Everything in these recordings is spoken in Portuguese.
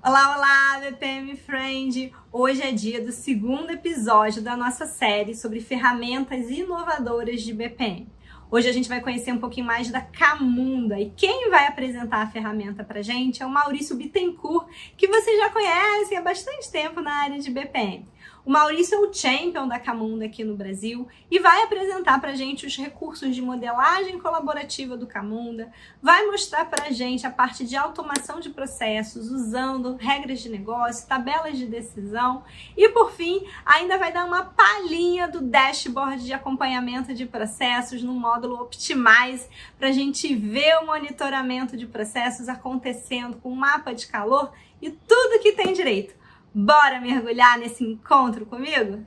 Olá, olá, BPM Friend! Hoje é dia do segundo episódio da nossa série sobre ferramentas inovadoras de BPM. Hoje a gente vai conhecer um pouquinho mais da Camunda e quem vai apresentar a ferramenta pra gente é o Maurício Bittencourt, que vocês já conhecem há bastante tempo na área de BPM. O Maurício é o champion da Camunda aqui no Brasil e vai apresentar pra gente os recursos de modelagem colaborativa do Camunda, vai mostrar pra gente a parte de automação de processos usando regras de negócio, tabelas de decisão e, por fim, ainda vai dar uma palhinha do dashboard de acompanhamento de processos no módulo Optimize para a gente ver o monitoramento de processos acontecendo com mapa de calor e tudo que tem direito. Bora mergulhar nesse encontro comigo?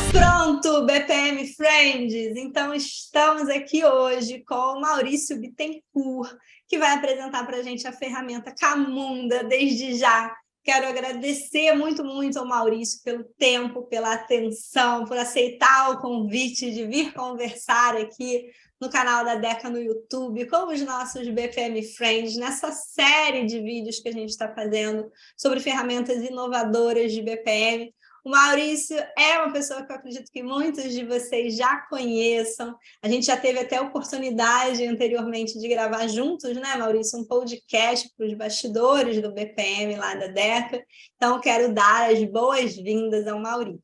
Pronto, BPM Friends! Então, estamos aqui hoje com o Maurício Bittencourt, que vai apresentar para a gente a ferramenta Camunda. Desde já, quero agradecer muito ao Maurício pelo tempo, pela atenção, por aceitar o convite de vir conversar aqui no canal da Deca no YouTube, com os nossos BPM Friends, nessa série de vídeos que a gente está fazendo sobre ferramentas inovadoras de BPM. O Maurício é uma pessoa que eu acredito que muitos de vocês já conheçam. A gente já teve até a oportunidade anteriormente de gravar juntos, né, Maurício? Um podcast para os bastidores do BPM lá da Deca. Então, quero dar as boas-vindas ao Maurício.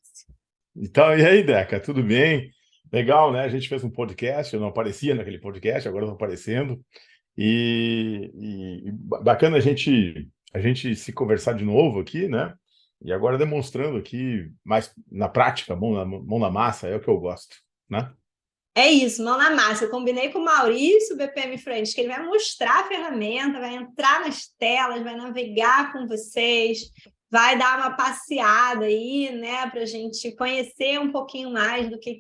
Então, e aí, Deca, tudo bem? Legal, né? A gente fez um podcast, eu não aparecia naquele podcast, agora eu estou aparecendo. E bacana a gente se conversar de novo aqui, né? E agora demonstrando aqui, mais na prática, mão na massa, é o que eu gosto, né? É isso, mão na massa. Eu combinei com o Maurício, BPM Friends, que ele vai mostrar a ferramenta, vai entrar nas telas, vai navegar com vocês, vai dar uma passeada aí, né, para a gente conhecer um pouquinho mais do que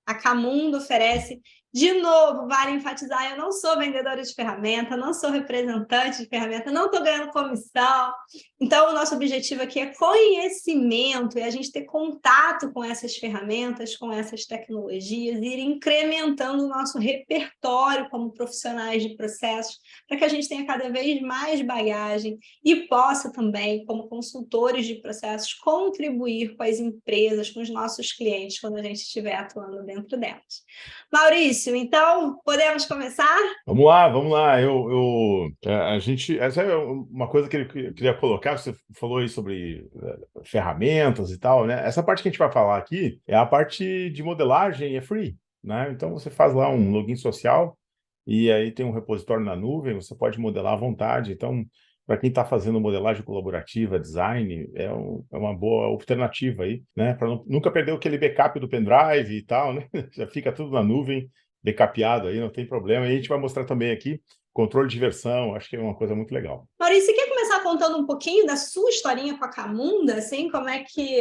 a Camunda oferece. De novo, vale enfatizar, eu não sou vendedora de ferramenta, não sou representante de ferramenta, não estou ganhando comissão. Então, o nosso objetivo aqui é conhecimento, é a gente ter contato com essas ferramentas, com essas tecnologias, e ir incrementando o nosso repertório como profissionais de processos, para que a gente tenha cada vez mais bagagem e possa também, como consultores de processos, contribuir com as empresas, com os nossos clientes, quando a gente estiver atuando dentro delas. Maurício, então, podemos começar? Vamos lá, vamos lá. Essa é uma coisa que eu queria colocar. Você falou aí sobre ferramentas e tal, né? Essa parte que a gente vai falar aqui é a parte de modelagem, é free, né? Então você faz lá um login social e aí tem um repositório na nuvem, você pode modelar à vontade. Então, para quem está fazendo modelagem colaborativa, design, é uma boa alternativa aí, né? Para nunca perder aquele backup do pendrive e tal, né? Já fica tudo na nuvem, backupeado aí, não tem problema. E a gente vai mostrar também aqui controle de versão, acho que é uma coisa muito legal. Maurício, você quer começar contando um pouquinho da sua historinha com a Camunda, assim, como é que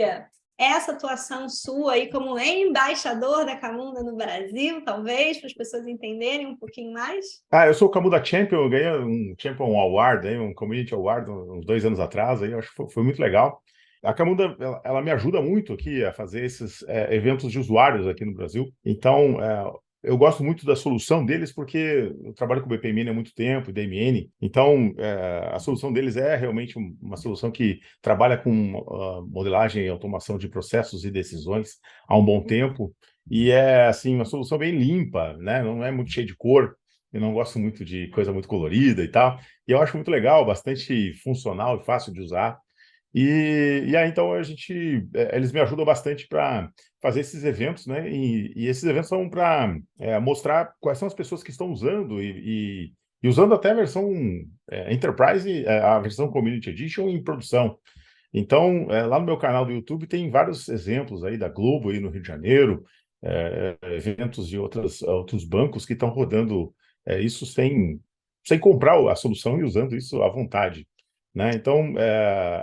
essa atuação sua aí como embaixador da Camunda no Brasil, talvez, para as pessoas entenderem um pouquinho mais? Eu sou o Camunda Champion, eu ganhei um Champion Award, aí, um Community Award uns 2 anos atrás, aí, eu acho que foi muito legal. A Camunda, ela me ajuda muito aqui a fazer esses eventos de usuários aqui no Brasil. Então, eu gosto muito da solução deles porque eu trabalho com BPMN há muito tempo, DMN. Então, a solução deles é realmente uma solução que trabalha com modelagem e automação de processos e decisões há um bom tempo. E é, assim, uma solução bem limpa, né? Não é muito cheia de cor. Eu não gosto muito de coisa muito colorida e tal. E eu acho muito legal, bastante funcional e fácil de usar. E aí, então, eles me ajudam bastante para fazer esses eventos, né? E esses eventos são para mostrar quais são as pessoas que estão usando e usando até a versão Enterprise, a versão Community Edition em produção. Então, lá no meu canal do YouTube tem vários exemplos aí da Globo aí no Rio de Janeiro, eventos de outros bancos que estão rodando isso sem comprar a solução e usando isso à vontade, né? Então,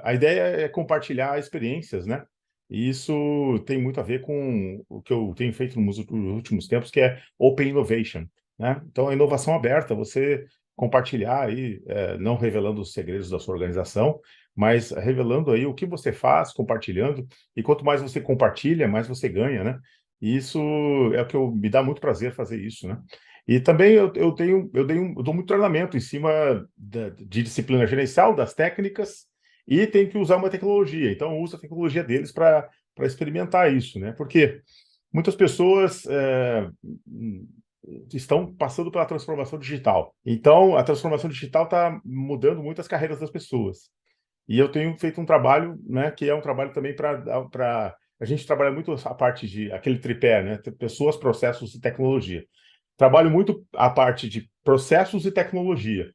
a ideia é compartilhar experiências, né? E isso tem muito a ver com o que eu tenho feito nos últimos tempos, que é Open Innovation, né? Então, a inovação aberta, você compartilhar aí, não revelando os segredos da sua organização, mas revelando aí o que você faz, compartilhando, e quanto mais você compartilha, mais você ganha, né? E isso é o que me dá muito prazer fazer isso, né? E também eu dou muito treinamento em cima de disciplina gerencial, das técnicas, e tenho que usar uma tecnologia. Então, eu uso a tecnologia deles para experimentar isso, né? Porque muitas pessoas estão passando pela transformação digital. Então, a transformação digital está mudando muito as carreiras das pessoas. E eu tenho feito um trabalho, né, que é um trabalho também para a gente trabalha muito a parte de aquele tripé, né, pessoas, processos e tecnologia. Trabalho muito a parte de processos e tecnologia.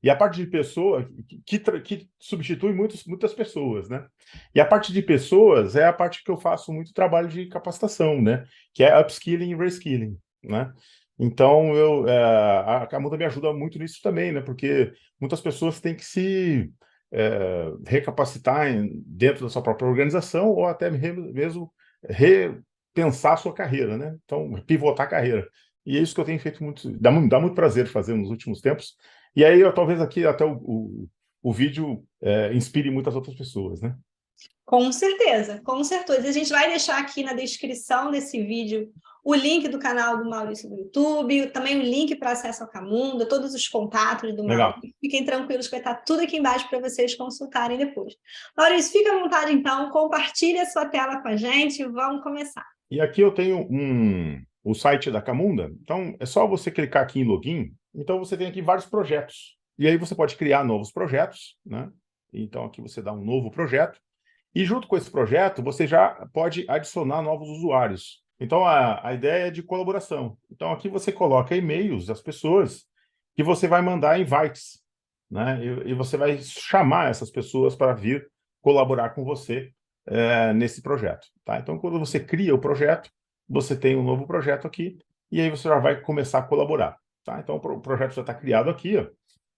E a parte de pessoa que substitui muitas pessoas, né? E a parte de pessoas é a parte que eu faço muito trabalho de capacitação, né? Que é upskilling e reskilling, né? Então, a Camuda me ajuda muito nisso também, né? Porque muitas pessoas têm que se recapacitar dentro da sua própria organização ou até mesmo repensar a sua carreira, né? Então, pivotar a carreira. E é isso que eu tenho feito muito, dá muito prazer fazer nos últimos tempos. E aí, talvez aqui até o vídeo inspire muitas outras pessoas, né? Com certeza, com certeza. A gente vai deixar aqui na descrição desse vídeo o link do canal do Maurício no YouTube, também o link para acesso ao Camunda, todos os contatos do Legal. Maurício. Fiquem tranquilos que vai estar tudo aqui embaixo para vocês consultarem depois. Maurício, fica à vontade então, compartilhe a sua tela com a gente e vamos começar. E aqui eu tenho o site da Camunda. Então, é só você clicar aqui em login. Então, você tem aqui vários projetos. E aí você pode criar novos projetos, né? Então, aqui você dá um novo projeto. E junto com esse projeto, você já pode adicionar novos usuários. Então, a ideia é de colaboração. Então, aqui você coloca e-mails das pessoas que você vai mandar invites, né? E você vai chamar essas pessoas para vir colaborar com você nesse projeto. Tá? Então, quando você cria o projeto, você tem um novo projeto aqui, e aí você já vai começar a colaborar. Tá? Então, o projeto já está criado aqui, ó,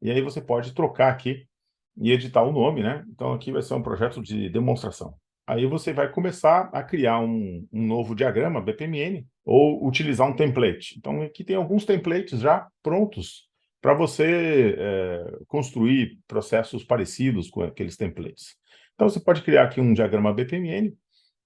e aí você pode trocar aqui e editar o nome, né? Então aqui vai ser um projeto de demonstração. Aí você vai começar a criar um novo diagrama BPMN ou utilizar um template. Então aqui tem alguns templates já prontos para você construir processos parecidos com aqueles templates. Então você pode criar aqui um diagrama BPMN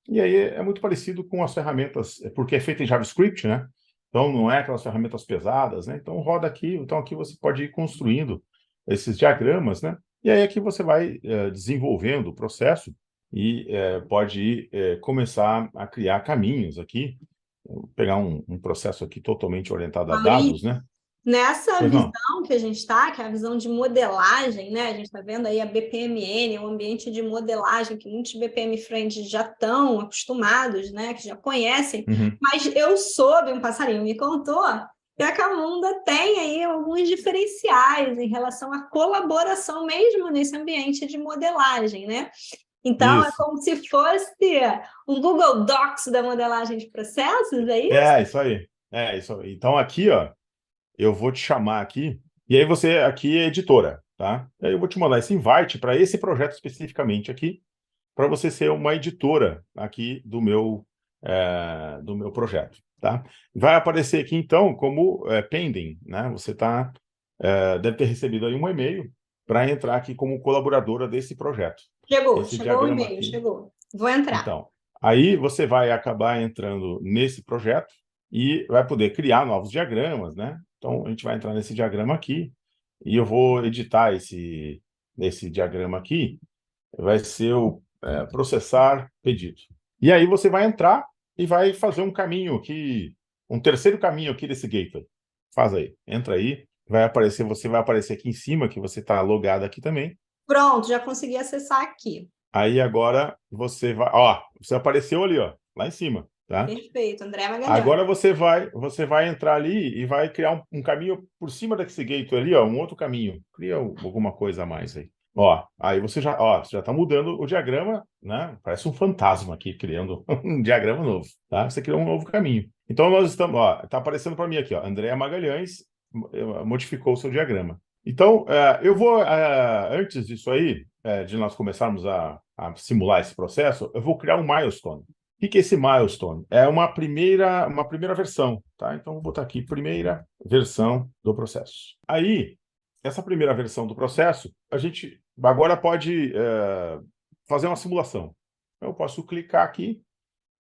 e aí é muito parecido com as ferramentas, porque é feito em JavaScript, né? Então não é aquelas ferramentas pesadas, né? Então roda aqui, então aqui você pode ir construindo esses diagramas, né? E aí aqui você vai desenvolvendo o processo e pode ir começar a criar caminhos aqui. Vou pegar um processo aqui totalmente orientado a dados, Maurício, né? nessa Pois não. visão que a gente está, que é a visão de modelagem, né? A gente está vendo aí a BPMN, um ambiente de modelagem que muitos BPM Friends já estão acostumados, né? Que já conhecem, Uhum. mas eu soube, um passarinho me contou, que a Camunda tem aí alguns diferenciais em relação à colaboração mesmo nesse ambiente de modelagem, né? Então, é Isso. como se fosse um Google Docs da modelagem de processos, é isso? É, isso aí. É, isso aí. Então aqui, ó, eu vou te chamar aqui, e aí você aqui é editora, tá? Aí eu vou te mandar esse invite para esse projeto especificamente aqui, para você ser uma editora aqui do meu projeto, tá? Vai aparecer aqui, então, como pending, né? Você deve ter recebido aí um e-mail para entrar aqui como colaboradora desse projeto. Esse Chegou o diagrama e-mail, aqui. chegou. Vou entrar. Então, aí você vai acabar entrando nesse projeto e vai poder criar novos diagramas, né? Então, a gente vai entrar nesse diagrama aqui e eu vou editar esse diagrama aqui. Vai ser o processar pedido. E aí você vai entrar e vai fazer um caminho aqui, um terceiro caminho aqui desse gateway. Faz aí, entra aí, você vai aparecer aqui em cima, que você está logado aqui também. Pronto, já consegui acessar aqui. Aí agora você vai, ó, você apareceu ali, ó, lá em cima, tá? Perfeito, André Magalhães. Agora você vai entrar ali e vai criar um caminho por cima desse gateway ali, ó, um outro caminho. Cria alguma coisa a mais aí. Ó, aí você já está mudando o diagrama, né? Parece um fantasma aqui criando um diagrama novo, tá? Você criou um novo caminho. Então nós estamos, ó, tá aparecendo para mim aqui, ó, Andréa Magalhães modificou o seu diagrama. Então, eu vou, antes disso aí, de nós começarmos a simular esse processo, eu vou criar um milestone. O que é esse milestone? É uma primeira versão, tá? Então, vou botar aqui, primeira versão do processo. Aí, essa primeira versão do processo, a gente agora pode fazer uma simulação. Eu posso clicar aqui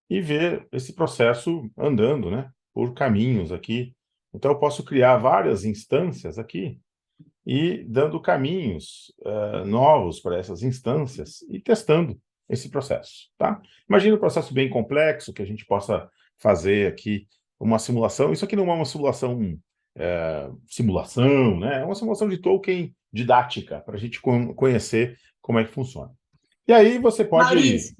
e ver esse processo andando, né, por caminhos aqui. Então, eu posso criar várias instâncias aqui e dando caminhos novos para essas instâncias e testando esse processo, tá? Imagina um processo bem complexo que a gente possa fazer aqui uma simulação. Isso aqui não é uma simulação, né? É uma simulação de Tolkien didática, para a gente conhecer como é que funciona. E aí você pode... Maurício,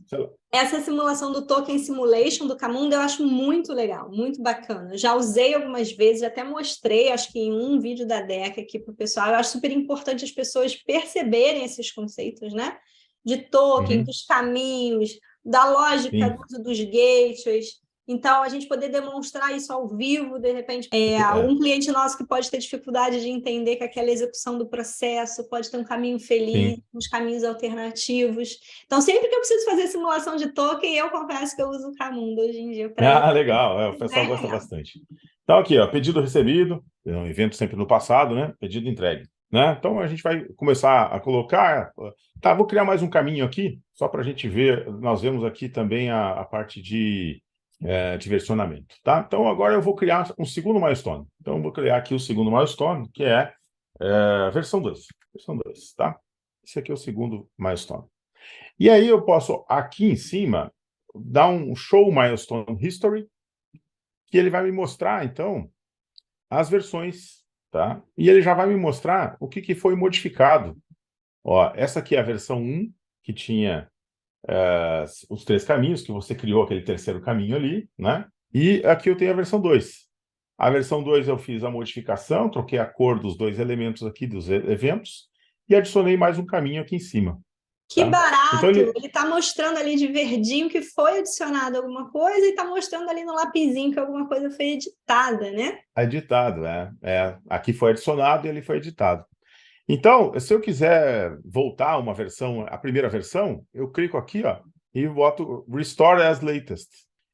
essa simulação do Token Simulation do Camunda eu acho muito legal, muito bacana. Eu já usei algumas vezes, até mostrei, acho que em um vídeo da Deca aqui para o pessoal. Eu acho super importante as pessoas perceberem esses conceitos, né? De token, Uhum, dos caminhos, da lógica do sim, uso dos gateways. Então, a gente poder demonstrar isso ao vivo, de repente, é, algum cliente nosso que pode ter dificuldade de entender que aquela execução do processo pode ter um caminho feliz, sim. uns caminhos alternativos. Então, sempre que eu preciso fazer simulação de token, eu confesso que eu uso o Camunda hoje em dia para isso. Ah, legal, o É pessoal bem gosta legal. bastante. Então, aqui, ó, pedido recebido, é um evento sempre no passado, né? Pedido entregue, né? Então, a gente vai começar a colocar... Tá, vou criar mais um caminho aqui, só para a gente ver. Nós vemos aqui também a parte de versionamento, tá? Então, agora eu vou criar um segundo milestone. Então, eu vou criar aqui o segundo milestone, que é versão 2. Versão 2, tá? Esse aqui é o segundo milestone. E aí eu posso, aqui em cima, dar um Show Milestone History, que ele vai me mostrar, então, as versões, tá? E ele já vai me mostrar o que foi modificado. Ó, essa aqui é a versão 1, que tinha os 3 caminhos, que você criou aquele terceiro caminho ali, né? E aqui eu tenho a versão 2. A versão 2 eu fiz a modificação, troquei a cor dos 2 elementos aqui, dos eventos, e adicionei mais um caminho aqui em cima, Que tá? Então barato! ele Ele está mostrando ali de verdinho que foi adicionado alguma coisa e está mostrando ali no lapisinho que alguma coisa foi editada, né? é editado, aqui foi adicionado e ele foi editado. Então, se eu quiser voltar uma versão, a primeira versão, eu clico aqui, ó, e boto Restore as Latest.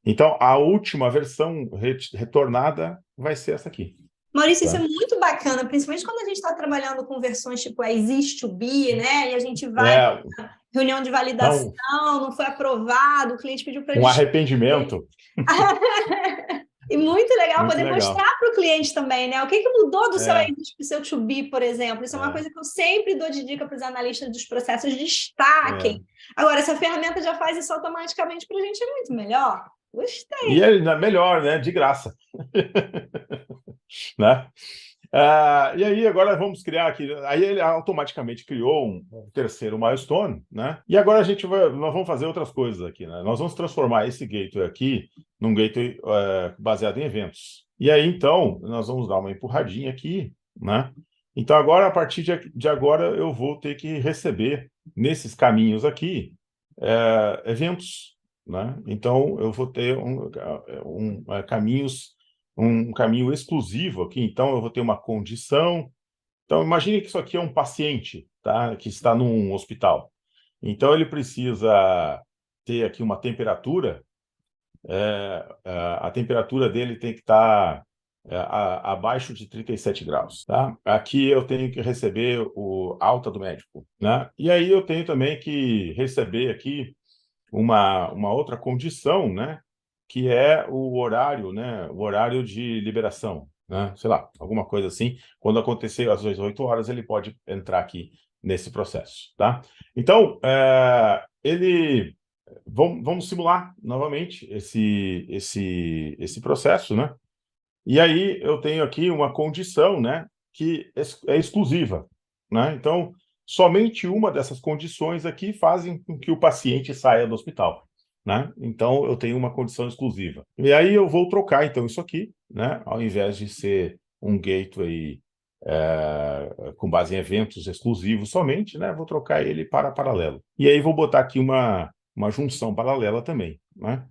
Então, a última versão retornada vai ser essa aqui, Maurício, isso é tá? muito bacana, principalmente quando a gente está trabalhando com versões tipo as Is to Be, né? E a gente vai É, para reunião de validação, então, não foi aprovado, o cliente pediu para um desfazer. arrependimento, E muito legal muito poder legal. mostrar para o cliente também, né? O que mudou do seu É, exit para o seu to be, por exemplo? Isso é uma é, coisa que eu sempre dou de dica para os analistas dos processos, destaquem. é. Agora, essa ferramenta já faz isso automaticamente para a gente, é muito melhor. Gostei. E é melhor, né? De graça, né? E aí, agora vamos criar aqui. Aí ele automaticamente criou um terceiro milestone, né? E agora nós vamos fazer outras coisas aqui, né? Nós vamos transformar esse gateway aqui num gateway baseado em eventos. E aí, então, nós vamos dar uma empurradinha aqui, né? Então, agora, a partir de agora, eu vou ter que receber nesses caminhos aqui eventos, né? Então, eu vou ter caminhos, um caminho exclusivo aqui. Então, eu vou ter uma condição. Então, imagine que isso aqui é um paciente, tá? Que está num hospital. Então, ele precisa ter aqui uma temperatura. A temperatura dele tem que estar abaixo de 37 graus, tá? Aqui eu tenho que receber o alta do médico, né? E aí eu tenho também que receber aqui uma outra condição, né? Que é o horário, né? O horário de liberação, né? Sei lá, alguma coisa assim. Quando acontecer às 18 horas, ele pode entrar aqui nesse processo, tá? Então, vamos simular novamente esse processo, né? E aí eu tenho aqui uma condição, né? Que é exclusiva, né? Então, somente uma dessas condições aqui fazem com que o paciente saia do hospital, né? Então, eu tenho uma condição exclusiva. E aí eu vou trocar, então, isso aqui, né? Ao invés de ser um gateway com base em eventos exclusivos somente, né? Vou trocar ele para paralelo. E aí vou botar aqui uma junção paralela também, né?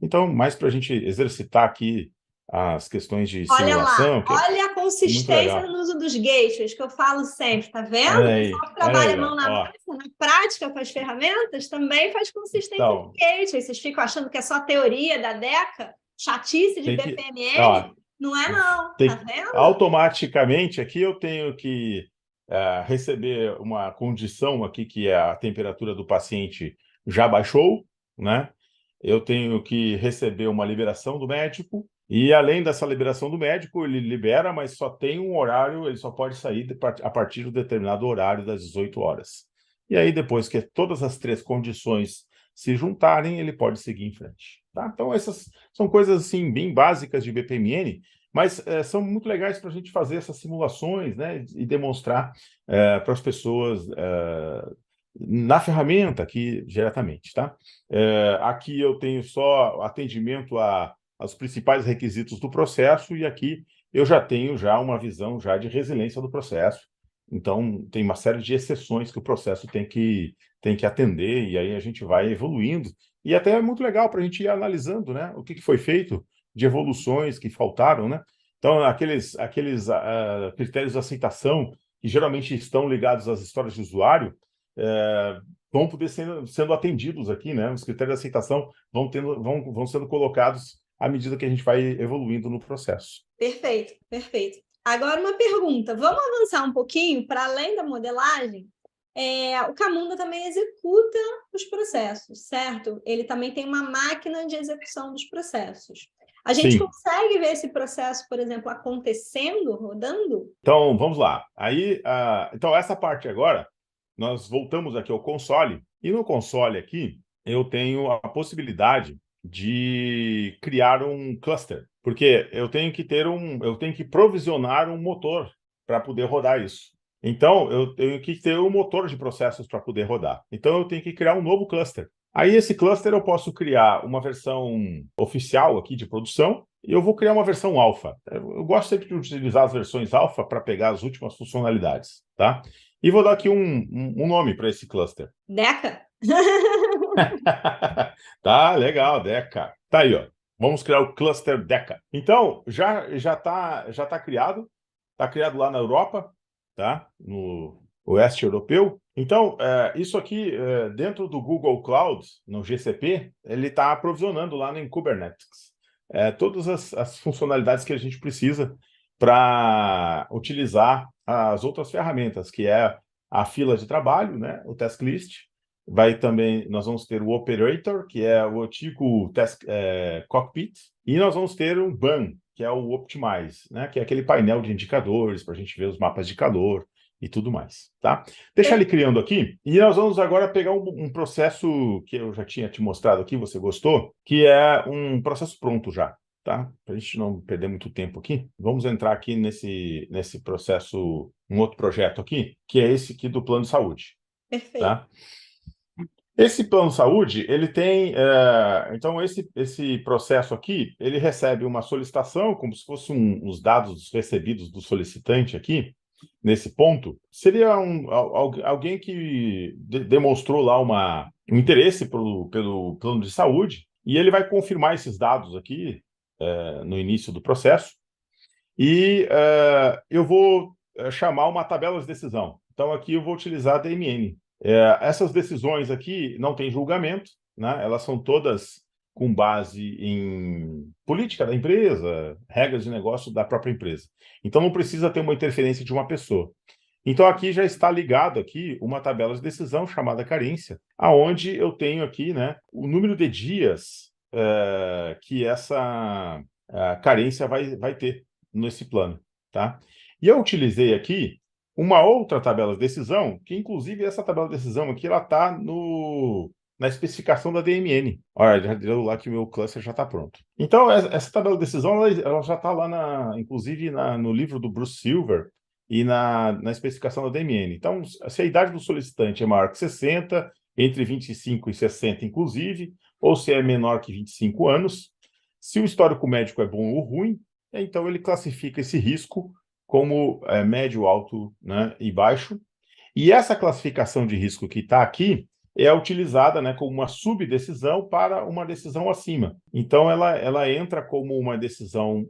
Então, mais para a gente exercitar aqui as questões de Olha lá, simulação, que olha a é muito consistência legal. no uso dos gateways, que eu falo sempre, tá vendo? Olha O aí, pessoal que olha trabalha aí, mão ó. na Ó, massa, na prática com as ferramentas, também faz consistência de então, gateway. Vocês ficam achando que é só teoria da DECA, chatice de tem que, BPMN? ó, Não é não, tá tem, vendo? automaticamente aqui eu tenho que receber uma condição aqui que é a temperatura do paciente já baixou, né? eu tenho que receber uma liberação do médico, e além dessa liberação do médico, ele libera, mas só tem um horário, ele só pode sair a partir de um determinado horário das 18 horas. E aí, depois que todas as três condições se juntarem, ele pode seguir em frente. Tá? Então, essas são coisas assim, bem básicas de BPMN, mas são muito legais para a gente fazer essas simulações, né, e demonstrar para as pessoas na ferramenta aqui diretamente. Tá? Aqui eu tenho só atendimento aos principais requisitos do processo, e aqui eu já tenho uma visão de resiliência do processo. Então, tem uma série de exceções que o processo tem que atender, e aí a gente vai evoluindo. E até é muito legal para a gente ir analisando, né, o que foi feito de evoluções que faltaram, né? Então, aqueles critérios de aceitação, que geralmente estão ligados às histórias de usuário, vão poder sendo atendidos aqui, né? Os critérios de aceitação vão sendo colocados à medida que a gente vai evoluindo no processo. Perfeito, perfeito. Agora uma pergunta, vamos avançar um pouquinho para além da modelagem? O Camunda também executa os processos, certo? Ele também tem uma máquina de execução dos processos. A gente Sim. consegue ver esse processo, por exemplo, acontecendo, rodando? Então, vamos lá. Aí, então, essa parte agora, nós voltamos aqui ao console, e no console aqui, eu tenho a possibilidade de criar um cluster, porque eu tenho que provisionar um motor para poder rodar isso. Então, eu tenho que ter um motor de processos para poder rodar. Então, eu tenho que criar um novo cluster. Aí, esse cluster eu posso criar uma versão oficial aqui de produção, e eu vou criar uma versão alfa. Eu gosto sempre de utilizar as versões alfa para pegar as últimas funcionalidades, tá? E vou dar aqui um nome para esse cluster. Deca? Tá, legal, Deca. Tá aí, ó. Vamos criar o cluster Deca. Então, já tá criado. Tá criado lá na Europa, tá? No oeste europeu. Então, isso aqui, dentro do Google Cloud, no GCP, ele está aprovisionando lá em Kubernetes. Todas as funcionalidades que a gente precisa para utilizar as outras ferramentas, que é a fila de trabalho, né? O task list. Nós vamos ter o Operator, que é o antigo Cockpit, e nós vamos ter um BAN, que é o Optimize, né? Que é aquele painel de indicadores para a gente ver os mapas de calor e tudo mais, tá? Deixa ele criando aqui, e nós vamos agora pegar um processo que eu já tinha te mostrado aqui, você gostou, que é um processo pronto já, tá? Para a gente não perder muito tempo aqui, vamos entrar aqui nesse processo, um outro projeto aqui, que é esse aqui do plano de saúde. Perfeito. Tá? Esse plano de saúde, ele tem... então, esse processo aqui, ele recebe uma solicitação, como se fossem os dados recebidos do solicitante aqui, nesse ponto. Seria alguém que demonstrou lá um interesse pelo plano de saúde, e ele vai confirmar esses dados aqui no início do processo, e eu vou chamar uma tabela de decisão. Então, aqui eu vou utilizar a DMN. Essas decisões aqui não têm julgamento, né? Elas são todas com base em política da empresa, regras de negócio da própria empresa. Então, não precisa ter uma interferência de uma pessoa. Então, aqui já está ligado aqui uma tabela de decisão chamada carência, aonde eu tenho aqui, né, o número de dias que essa carência vai ter nesse plano, tá? E eu utilizei aqui uma outra tabela de decisão, que inclusive essa tabela de decisão aqui, ela está na especificação da DMN. Olha, já deu lá que o meu cluster já está pronto. Então, essa tabela de decisão, ela já está lá, inclusive no livro do Bruce Silver e na especificação da DMN. Então, se a idade do solicitante é maior que 60, entre 25 e 60 inclusive, ou se é menor que 25 anos, se o histórico médico é bom ou ruim, então ele classifica esse risco como médio, alto, né, e baixo. E essa classificação de risco que está aqui é utilizada, né, como uma subdecisão para uma decisão acima. Então, ela entra como uma decisão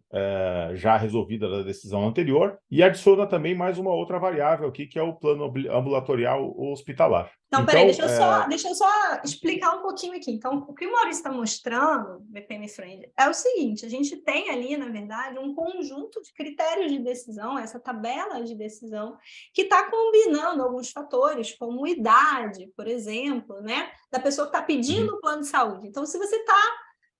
já resolvida da decisão anterior e adiciona também mais uma outra variável aqui, que é o plano ambulatorial ou hospitalar. Então, peraí, Então, deixa eu só explicar um pouquinho aqui. Então, o que o Maurício está mostrando, BPM Friend, é o seguinte: a gente tem ali, na verdade, um conjunto de critérios de decisão, essa tabela de decisão, que está combinando alguns fatores, como idade, por exemplo, né, da pessoa que está pedindo o plano de saúde. Então, se você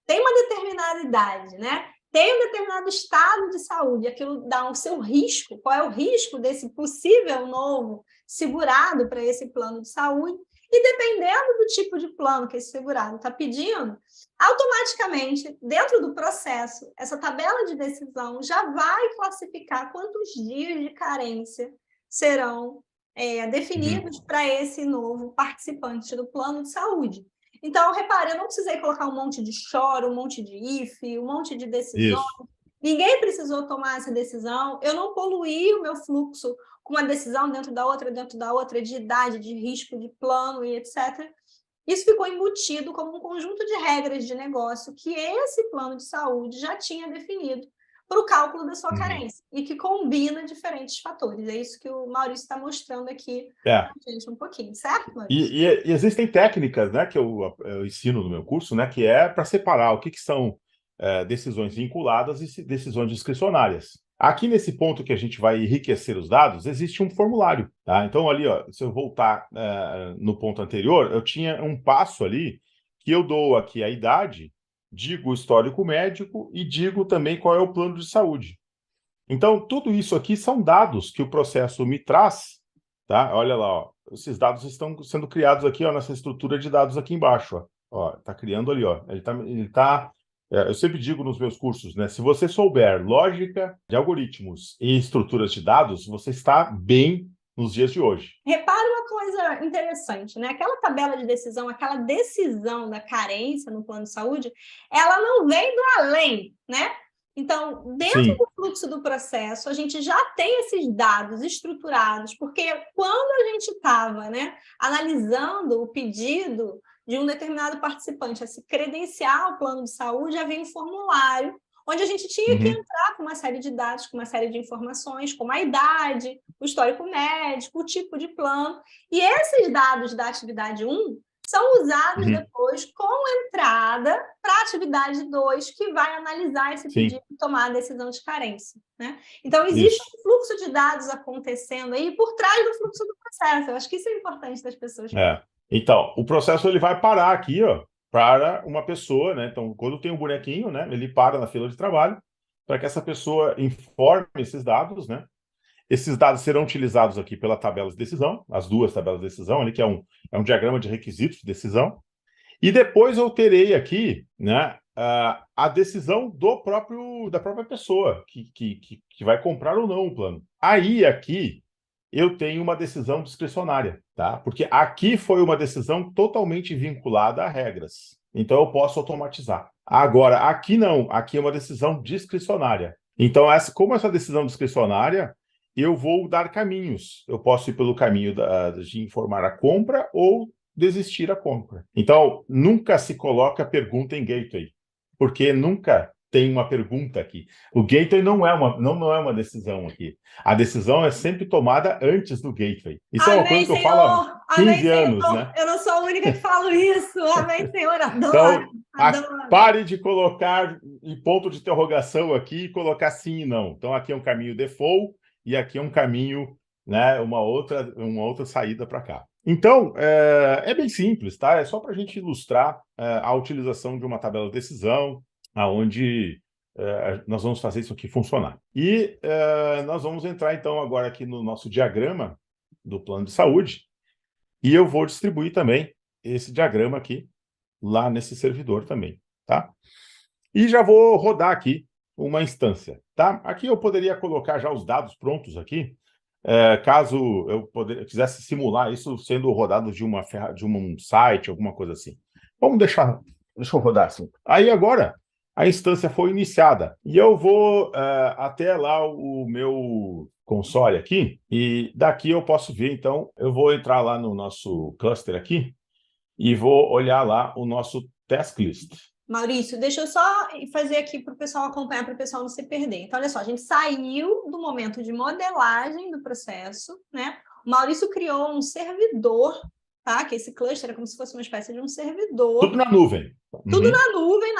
tem uma determinada idade, né? Tem um determinado estado de saúde, aquilo dá o seu risco, qual é o risco desse possível novo segurado para esse plano de saúde, e dependendo do tipo de plano que esse segurado está pedindo, automaticamente, dentro do processo, essa tabela de decisão já vai classificar quantos dias de carência serão definidos para esse novo participante do plano de saúde. Então, repare, eu não precisei colocar um monte de choro, um monte de if, um monte de decisões. isso. Ninguém precisou tomar essa decisão. Eu não poluí o meu fluxo com uma decisão dentro da outra, de idade, de risco, de plano e etc. Isso ficou embutido como um conjunto de regras de negócio que esse plano de saúde já tinha definido para o cálculo da sua carência e que combina diferentes fatores. É isso que o Maurício está mostrando aqui para a gente um pouquinho, certo, Maurício? E existem técnicas, né, que eu ensino no meu curso, né, que é para separar o que são decisões vinculadas e decisões discricionárias. Aqui nesse ponto que a gente vai enriquecer os dados, existe um formulário, tá? Então ali, ó, se eu voltar no ponto anterior, eu tinha um passo ali que eu dou aqui a idade, digo o histórico médico e digo também qual é o plano de saúde. Então, tudo isso aqui são dados que o processo me traz, tá? Olha lá, ó, esses dados estão sendo criados aqui, ó, nessa estrutura de dados aqui embaixo, ó. Ó, tá criando ali, ó. Eu sempre digo nos meus cursos, né? Se você souber lógica de algoritmos e estruturas de dados, você está bem nos dias de hoje. Repara uma coisa interessante, né? Aquela tabela de decisão, aquela decisão da carência no plano de saúde, ela não vem do além, né? Então, dentro do fluxo do processo, a gente já tem esses dados estruturados, porque quando a gente estava, né, analisando o pedido de um determinado participante a se credenciar ao plano de saúde, havia um formulário onde a gente tinha que entrar com uma série de dados, com uma série de informações, como a idade, o histórico médico, o tipo de plano. E esses dados da atividade 1 são usados depois com entrada para a atividade 2, que vai analisar esse pedido e tomar a decisão de carência, né? Então, existe um fluxo de dados acontecendo aí por trás do fluxo do processo. Eu acho que isso é importante das pessoas. Então, o processo ele vai parar aqui, ó, para uma pessoa, né? Então, quando tem um bonequinho, né, ele para na fila de trabalho para que essa pessoa informe esses dados, né? Esses dados serão utilizados aqui pela tabela de decisão, as duas tabelas de decisão ali, que é um diagrama de requisitos de decisão. E depois eu terei aqui, né, a decisão da própria pessoa que vai comprar ou não o plano. Aí, aqui, eu tenho uma decisão discricionária, tá? Porque aqui foi uma decisão totalmente vinculada a regras. Então, eu posso automatizar. Agora, aqui não. Aqui é uma decisão discricionária. Então, como essa decisão discricionária, eu vou dar caminhos. Eu posso ir pelo caminho de informar a compra ou desistir da compra. Então, nunca se coloca pergunta em gateway, porque nunca tem uma pergunta aqui. O gateway não é uma decisão aqui. A decisão é sempre tomada antes do gateway. Isso é uma coisa que eu falo há 15 anos, né? Eu não sou a única que falo isso. Amém, Senhor, adoro. Então, adoro. Pare de colocar em ponto de interrogação aqui e colocar sim e não. Então, aqui é um caminho default e aqui é um caminho, né, uma outra saída para cá. Então, é bem simples, tá? É só para a gente ilustrar a utilização de uma tabela de decisão, onde nós vamos fazer isso aqui funcionar. E nós vamos entrar, então, agora aqui no nosso diagrama do plano de saúde, e eu vou distribuir também esse diagrama aqui, lá nesse servidor também, tá? E já vou rodar aqui uma instância, tá? Aqui eu poderia colocar já os dados prontos aqui, caso eu quisesse simular isso sendo rodado de um site, alguma coisa assim. Deixa eu rodar assim. Aí agora a instância foi iniciada e eu vou até lá o meu console aqui e daqui eu posso ver, então, eu vou entrar lá no nosso cluster aqui e vou olhar lá o nosso task list. Maurício, deixa eu só fazer aqui para o pessoal acompanhar, para o pessoal não se perder. Então, olha só, a gente saiu do momento de modelagem do processo, né? O Maurício criou um servidor tá? Que esse cluster é como se fosse uma espécie de um servidor. Tudo na nuvem. Tudo na nuvem,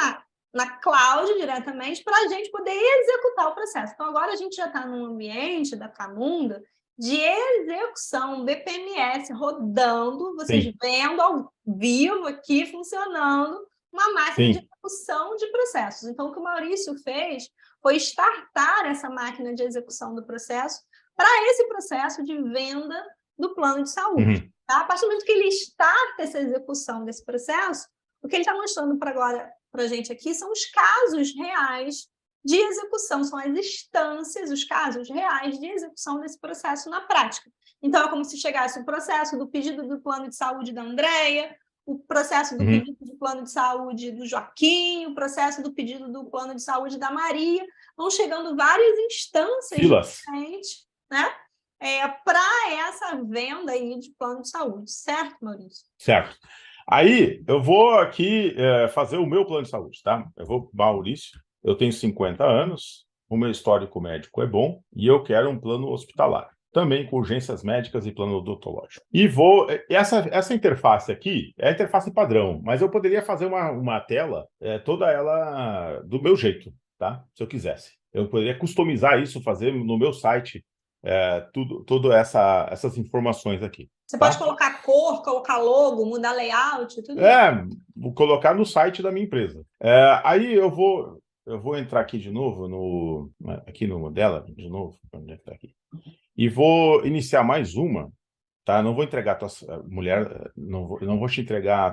na cloud diretamente, para a gente poder executar o processo. Então, agora a gente já está num ambiente da Camunda de execução, BPMS rodando, vocês Sim. vendo ao vivo aqui funcionando uma máquina Sim. de execução de processos. Então, o que o Maurício fez foi startar essa máquina de execução do processo para esse processo de venda do plano de saúde. Tá? A partir do momento que ele starta essa execução desse processo, o que ele está mostrando para a gente aqui são os casos reais de execução, são as instâncias, os casos reais de execução desse processo na prática. Então, é como se chegasse o processo do pedido do plano de saúde da Andréia, o processo do pedido do plano de saúde do Joaquim, o processo do pedido do plano de saúde da Maria. Vão chegando várias instâncias diferentes, né? Para essa venda aí de plano de saúde, certo, Maurício? Certo. Aí, eu vou aqui fazer o meu plano de saúde, tá? Eu vou, Maurício, eu tenho 50 anos, o meu histórico médico é bom e eu quero um plano hospitalar, também com urgências médicas e plano odontológico. E vou... Essa interface aqui é a interface padrão, mas eu poderia fazer uma tela, toda ela do meu jeito, tá? Se eu quisesse. Eu poderia customizar isso, fazer no meu site tudo essas informações aqui. Você pode colocar cor, colocar logo, mudar layout, tudo Vou colocar no site da minha empresa. Aí eu vou entrar aqui de novo, aqui no Modela, de novo, onde é que tá aqui? E vou iniciar mais uma, tá? Não vou entregar a tua mulher, não vou te entregar a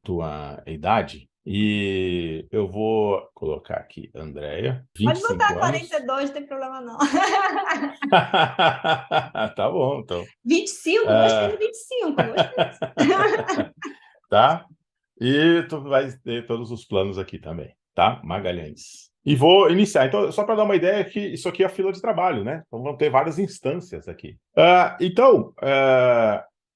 tua idade, e eu vou colocar aqui, Andréia, 25 Pode botar anos. 42, não tem problema não. Tá bom, então. 25, gostei de 25, gostei. Tá? E tu vai ter todos os planos aqui também, tá? Magalhães. E vou iniciar. Então, só para dar uma ideia, que isso aqui é a fila de trabalho, né? Então, vão ter várias instâncias aqui.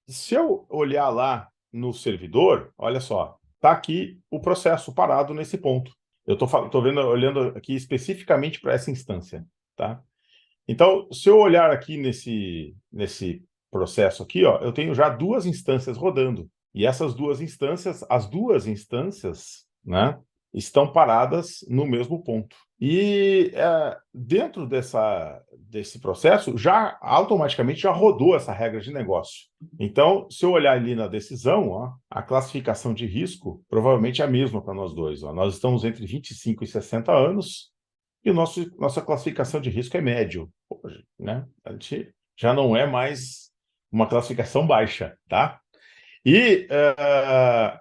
Se eu olhar lá no servidor, olha só, tá aqui o processo parado nesse ponto. Eu tô olhando aqui especificamente para essa instância, tá? Então, se eu olhar aqui nesse processo aqui, ó, eu tenho já duas instâncias rodando. E essas as duas instâncias, né, estão paradas no mesmo ponto. E dentro desse processo, já automaticamente já rodou essa regra de negócio. Então, se eu olhar ali na decisão, ó, a classificação de risco provavelmente é a mesma para nós dois. Ó. Nós estamos entre 25 e 60 anos, e nossa classificação de risco é médio, né? A gente já não é mais uma classificação baixa, tá? E tá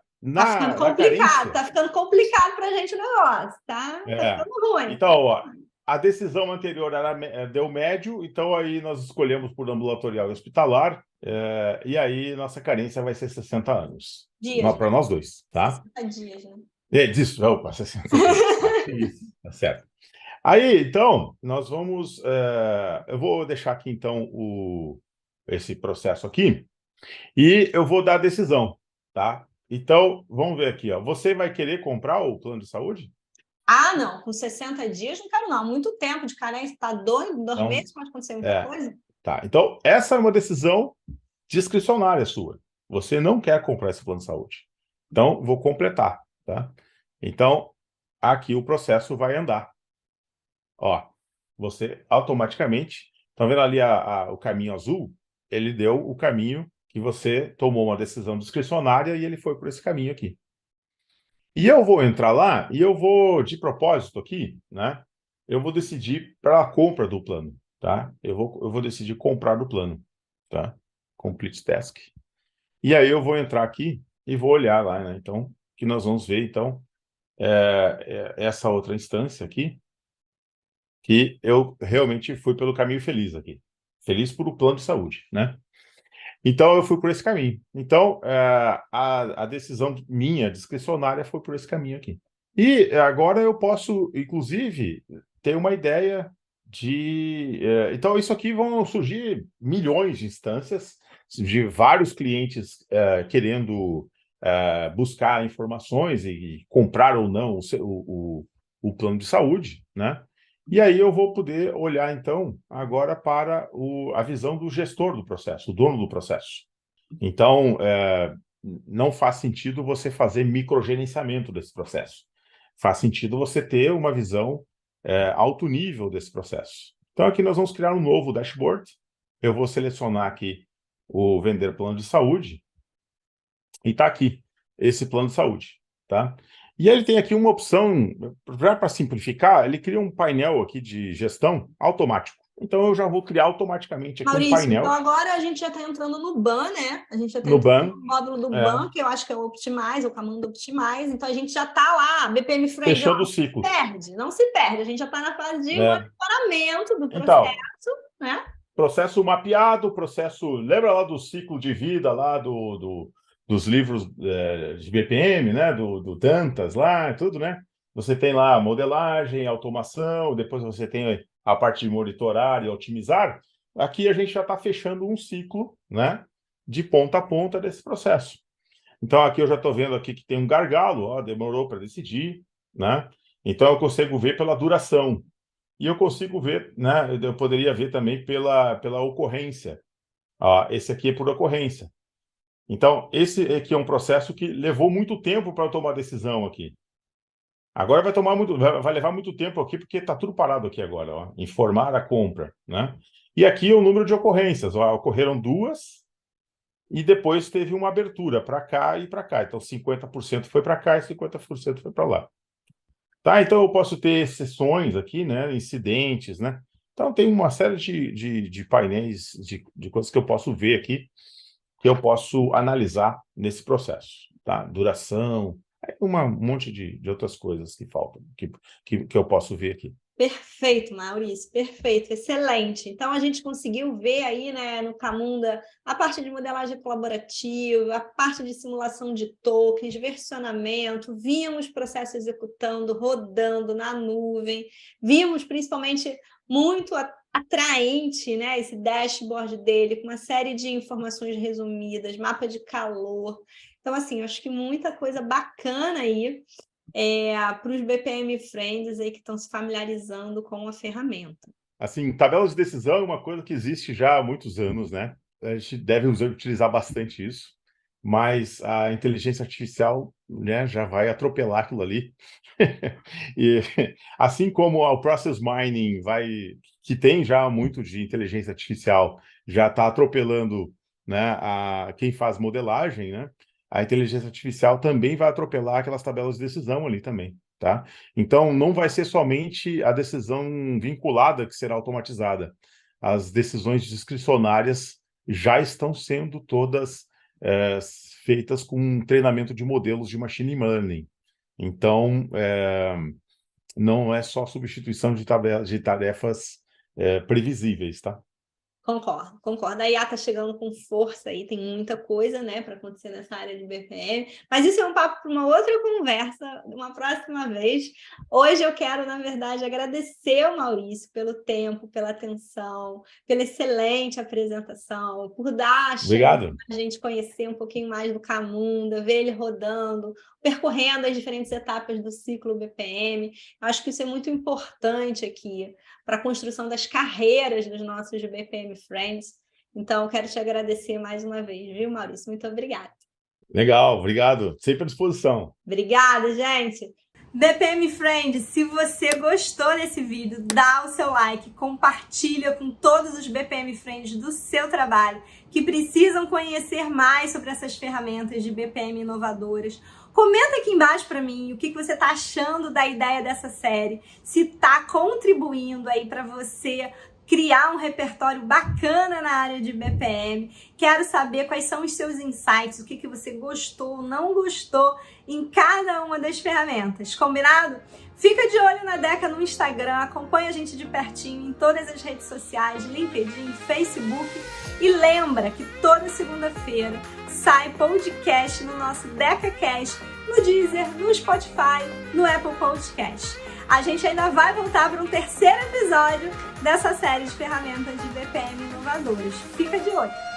ficando complicado para a gente o negócio, tá? Tá ficando ruim. Então, ó, a decisão anterior deu médio, então aí nós escolhemos por ambulatorial e hospitalar, e aí nossa carência vai ser 60 anos. Para nós dois, tá? 60 dias, né? Opa, 60 dias. Tá certo. Aí, então, nós vamos... eu vou deixar aqui, então, esse processo aqui, e eu vou dar a decisão, tá? Então, vamos ver aqui, ó. Você vai querer comprar o plano de saúde? Ah, não. Com 60 dias, não quero, não. Muito tempo de carência. Tá doido? 2 meses pode acontecer muita coisa? Tá. Então, essa é uma decisão discricionária sua. Você não quer comprar esse plano de saúde. Então, vou completar, tá? Então, aqui o processo vai andar. Ó, você automaticamente... Tá vendo ali o caminho azul? Ele deu o caminho que você tomou uma decisão discricionária e ele foi por esse caminho aqui. E eu vou entrar lá e eu vou, de propósito aqui, né? Eu vou decidir para a compra do plano, tá? Eu vou decidir comprar do plano, tá? Complete task. E aí eu vou entrar aqui e vou olhar lá, né? Então, que nós vamos ver, então, essa outra instância aqui, que eu realmente fui pelo caminho feliz aqui. Feliz por o plano de saúde, né? Então, eu fui por esse caminho. Então, a decisão minha, discricionária, foi por esse caminho aqui. E agora eu posso, inclusive, ter uma ideia de... então, isso aqui vão surgir milhões de instâncias, de vários clientes querendo buscar informações e comprar ou não o plano de saúde, né? E aí eu vou poder olhar, então, agora para a visão do gestor do processo, o dono do processo. Então, não faz sentido você fazer microgerenciamento desse processo. Faz sentido você ter uma visão alto nível desse processo. Então, aqui nós vamos criar um novo dashboard. Eu vou selecionar aqui o vender plano de saúde e está aqui esse plano de saúde, tá? E ele tem aqui uma opção, já para simplificar, ele cria um painel aqui de gestão automático. Então, eu já vou criar automaticamente aqui um Maurício, então painel agora a gente já está entrando no BAN, né? A gente já está no entrando BAN, no módulo do BAN, que eu acho que é o Optimize, o Camunda Optimize. Então a gente já está lá, BPM Friend, ó, fechando o ciclo. não se perde. A gente já está na fase de É. monitoramento do Então, processo, né? processo mapeado, processo... Lembra lá do ciclo de vida lá dos livros de BPM, né? Do Dantas lá, tudo, né? Você tem lá modelagem, automação, depois você tem a parte de monitorar e otimizar. Aqui a gente já está fechando um ciclo, né? De ponta a ponta desse processo. Então aqui eu já estou vendo aqui que tem um gargalo, ó, demorou para decidir, né? Então eu consigo ver pela duração. E eu consigo ver, né? Eu poderia ver também pela ocorrência. Esse aqui é por ocorrência. Então, esse aqui é um processo que levou muito tempo para eu tomar decisão aqui. Agora vai levar muito tempo aqui, porque está tudo parado aqui agora, ó. Informar a compra, né? E aqui é o número de ocorrências. Ó, ocorreram 2 e depois teve uma abertura para cá e para cá. Então, 50% foi para cá e 50% foi para lá. Tá, então eu posso ter exceções aqui, né, incidentes, né? Então tem uma série de painéis, de coisas que eu posso ver aqui, que eu posso analisar nesse processo, tá? Duração, um monte de outras coisas que faltam, que eu posso ver aqui. Perfeito, Maurício, perfeito, excelente. Então, a gente conseguiu ver aí, né, no Camunda, a parte de modelagem colaborativa, a parte de simulação de tokens, versionamento, vimos processos executando, rodando na nuvem, vimos principalmente muito atraente, né, esse dashboard dele, com uma série de informações resumidas, mapa de calor. Então, assim, acho que muita coisa bacana aí para os BPM Friends aí que estão se familiarizando com a ferramenta. Assim, tabela de decisão é uma coisa que existe já há muitos anos, né? A gente deve utilizar bastante isso, mas a inteligência artificial, né, já vai atropelar aquilo ali. E assim como o Process Mining que tem já muito de inteligência artificial, já está atropelando, né, quem faz modelagem, né? A inteligência artificial também vai atropelar aquelas tabelas de decisão ali também, tá? Então, não vai ser somente a decisão vinculada que será automatizada. As decisões discricionárias já estão sendo todas feitas com um treinamento de modelos de machine learning. Então, não é só substituição de tarefas previsíveis, tá? Concordo. A IA está chegando com força aí, tem muita coisa, né, para acontecer nessa área de BPM, mas isso é um papo para uma outra conversa, uma próxima vez. Hoje eu quero, na verdade, agradecer ao Maurício pelo tempo, pela atenção, pela excelente apresentação, por dar a chance Obrigado. a gente conhecer um pouquinho mais do Camunda, ver ele rodando, percorrendo as diferentes etapas do ciclo BPM. Acho que isso é muito importante aqui para a construção das carreiras dos nossos BPM Friends. Então, eu quero te agradecer mais uma vez, viu, Maurício? Muito obrigada. Legal, obrigado. Sempre à disposição. Obrigada, gente. BPM Friends, se você gostou desse vídeo, dá o seu like, compartilha com todos os BPM Friends do seu trabalho que precisam conhecer mais sobre essas ferramentas de BPM inovadoras. Comenta aqui embaixo para mim o que você está achando da ideia dessa série, se está contribuindo aí para você criar um repertório bacana na área de BPM. Quero saber quais são os seus insights, o que você gostou, não gostou em cada uma das ferramentas, combinado? Fica de olho na Deca no Instagram, acompanha a gente de pertinho em todas as redes sociais, LinkedIn, Facebook, e lembra que toda segunda-feira sai podcast no nosso DecaCast, no Deezer, no Spotify, no Apple Podcast. A gente ainda vai voltar para um terceiro episódio dessa série de ferramentas de BPM inovadoras. Fica de olho!